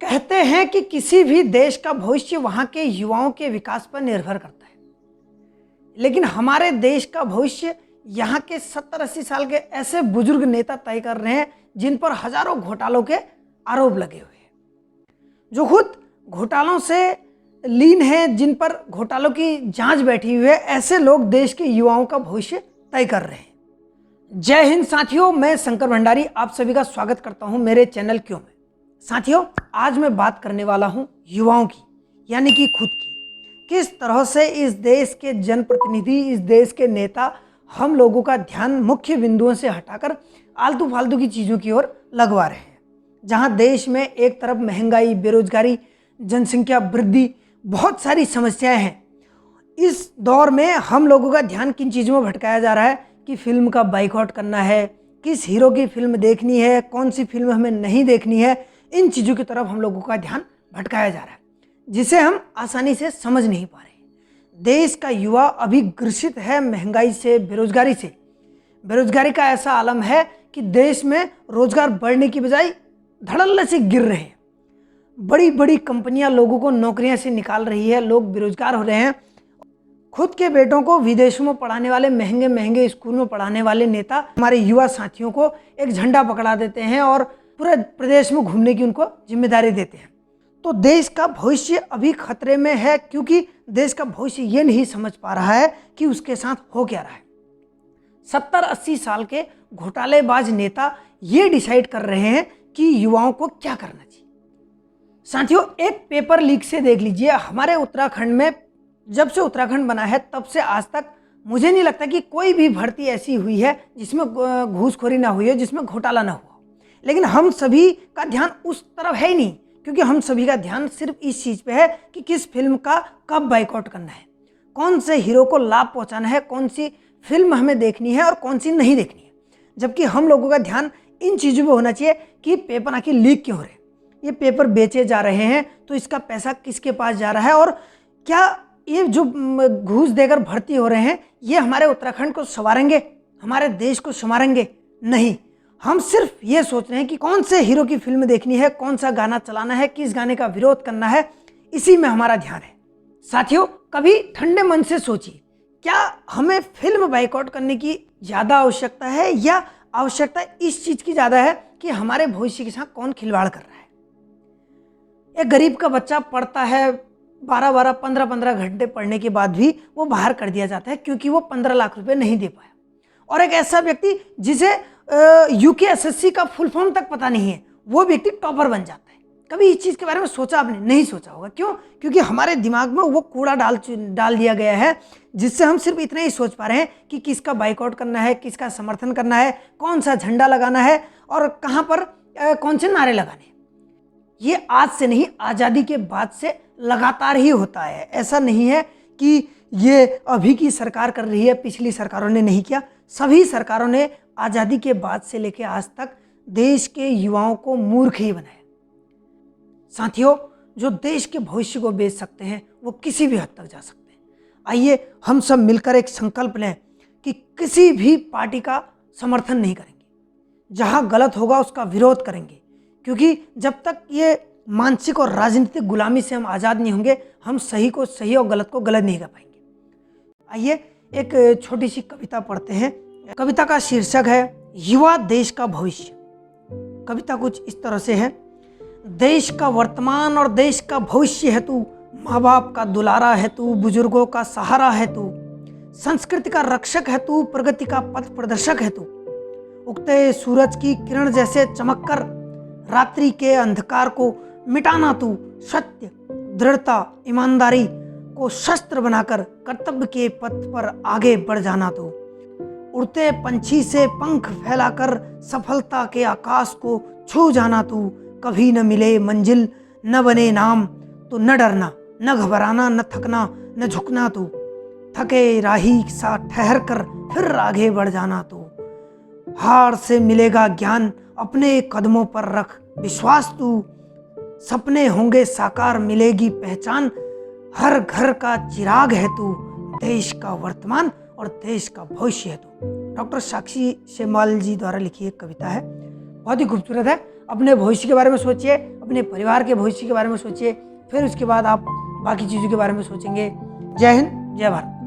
कहते हैं कि किसी भी देश का भविष्य वहाँ के युवाओं के विकास पर निर्भर करता है, लेकिन हमारे देश का भविष्य यहाँ के 70-80 साल के ऐसे बुजुर्ग नेता तय कर रहे हैं जिन पर हजारों घोटालों के आरोप लगे हुए हैं, जो खुद घोटालों से लीन हैं, जिन पर घोटालों की जांच बैठी हुई है। ऐसे लोग देश के युवाओं का भविष्य तय कर रहे हैं। जय हिंद साथियों, मैं शंकर भंडारी आप सभी का स्वागत करता हूं मेरे चैनल क्यों में। साथियों, आज मैं बात करने वाला हूं युवाओं की, यानी कि खुद की। किस तरह से इस देश के जनप्रतिनिधि, इस देश के नेता हम लोगों का ध्यान मुख्य बिंदुओं से हटाकर आलतू फालतू की चीज़ों की ओर लगवा रहे हैं। जहां देश में एक तरफ महंगाई, बेरोजगारी, जनसंख्या वृद्धि, बहुत सारी समस्याएं हैं, इस दौर में हम लोगों का ध्यान किन चीज़ों में भटकाया जा रहा है कि फिल्म का बाइकआउट करना है, किस हीरो की फिल्म देखनी है, कौन सी फिल्म हमें नहीं देखनी है। इन चीज़ों की तरफ हम लोगों का ध्यान भटकाया जा रहा है, जिसे हम आसानी से समझ नहीं पा रहे। देश का युवा अभी ग्रसित है महंगाई से, बेरोजगारी से। बेरोजगारी का ऐसा आलम है कि देश में रोजगार बढ़ने की बजाय धड़ल्ले से गिर रहे हैं। बड़ी बड़ी कंपनियां लोगों को नौकरियां से निकाल रही है, लोग बेरोजगार हो रहे हैं। खुद के बेटों को विदेशों में पढ़ाने वाले, महंगे महंगे स्कूल में पढ़ाने वाले नेता हमारे युवा साथियों को एक झंडा पकड़ा देते हैं और पूरे प्रदेश में घूमने की उनको जिम्मेदारी देते हैं। तो देश का भविष्य अभी खतरे में है, क्योंकि देश का भविष्य ये नहीं समझ पा रहा है कि उसके साथ हो क्या रहा है। 70-80 साल के घोटालेबाज नेता ये डिसाइड कर रहे हैं कि युवाओं को क्या करना चाहिए। साथियों, एक पेपर लीक से देख लीजिए, हमारे उत्तराखंड में जब से उत्तराखंड बना है तब से आज तक मुझे नहीं लगता कि कोई भी भर्ती ऐसी हुई है जिसमें घूसखोरी ना हुई हो, जिसमें घोटाला ना हुआ। लेकिन हम सभी का ध्यान उस तरफ है ही नहीं, क्योंकि हम सभी का ध्यान सिर्फ इस चीज़ पे है कि किस फिल्म का कब बाइकआउट करना है, कौन से हीरो को लाभ पहुंचाना है, कौन सी फिल्म हमें देखनी है और कौन सी नहीं देखनी है। जबकि हम लोगों का ध्यान इन चीज़ों पे होना चाहिए कि पेपर आखिर लीक क्यों हो रहे हैं, ये पेपर बेचे जा रहे हैं तो इसका पैसा किसके पास जा रहा है, और क्या ये जो घूस देकर भर्ती हो रहे हैं ये हमारे उत्तराखंड को संवारेंगे, हमारे देश को संवारेंगे? नहीं। हम सिर्फ ये सोच रहे हैं कि कौन से हीरो की फिल्म देखनी है, कौन सा गाना चलाना है, किस गाने का विरोध करना है, इसी में हमारा ध्यान है। साथियों, कभी ठंडे मन से सोचिए, क्या हमें फिल्म बाइकआउट करने की ज़्यादा आवश्यकता है या आवश्यकता इस चीज़ की ज़्यादा है कि हमारे भविष्य के साथ कौन खिलवाड़ कर रहा है। एक गरीब का बच्चा पढ़ता है, 12-12, 15-15 घंटे पढ़ने के बाद भी वो बाहर कर दिया जाता है क्योंकि वो 15 लाख रुपए नहीं दे पाया। और एक ऐसा व्यक्ति जिसे यूकेएसएससी का फुल फॉर्म तक पता नहीं है, वो व्यक्ति टॉपर बन जाता है। कभी इस चीज़ के बारे में सोचा आपने? नहीं सोचा होगा। क्यों? क्योंकि हमारे दिमाग में वो कूड़ा डाल दिया गया है, जिससे हम सिर्फ इतना ही सोच पा रहे हैं कि किसका बाइकआउट करना है, किसका समर्थन करना है, कौन सा झंडा लगाना है और कहाँ पर कौन से नारे लगाने हैं। ये आज से नहीं, आज़ादी के बाद से लगातार ही होता है। ऐसा नहीं है कि ये अभी की सरकार कर रही है, पिछली सरकारों ने नहीं किया। सभी सरकारों ने आज़ादी के बाद से लेकर आज तक देश के युवाओं को मूर्ख ही बनाया। साथियों, जो देश के भविष्य को बेच सकते हैं वो किसी भी हद तक जा सकते हैं। आइए हम सब मिलकर एक संकल्प लें कि किसी भी पार्टी का समर्थन नहीं करेंगे, जहां गलत होगा उसका विरोध करेंगे, क्योंकि जब तक ये मानसिक और राजनीतिक गुलामी से हम आज़ाद नहीं होंगे, हम सही को सही और गलत को गलत नहीं कर पाएंगे। आइए एक छोटी सी कविता पढ़ते हैं। कविता का शीर्षक है युवा देश का भविष्य। कविता कुछ इस तरह से है। देश का वर्तमान और देश का भविष्य है तू, माँ बाप का दुलारा है तू, बुजुर्गों का सहारा है तू, संस्कृति का रक्षक है तू, प्रगति का पथ प्रदर्शक है तू, उगते सूरज की किरण जैसे चमककर रात्रि के अंधकार को मिटाना तू, सत्य, दृढ़ता, ईमानदारी को शस्त्र बनाकर कर्तव्य के पथ पर आगे बढ़ जाना तू, उड़ते पंछी से पंख फैलाकर सफलता के आकाश को छू जाना तू, कभी न मिले मंजिल न बने नाम तो न डरना, न घबराना, न थकना, न झुकना तू, थके राही सा ठहर कर फिर आगे बढ़ जाना तू, हार से मिलेगा ज्ञान अपने कदमों पर रख विश्वास तू, सपने होंगे साकार मिलेगी पहचान, हर घर का चिराग है तू, देश का वर्तमान और देश का भविष्य है तू। डॉक्टर साक्षी शेमाल जी द्वारा लिखी एक कविता है, बहुत ही खूबसूरत है। अपने भविष्य के बारे में सोचिए, अपने परिवार के भविष्य के बारे में सोचिए, फिर उसके बाद आप बाकी चीज़ों के बारे में सोचेंगे। जय हिंद, जय भारत।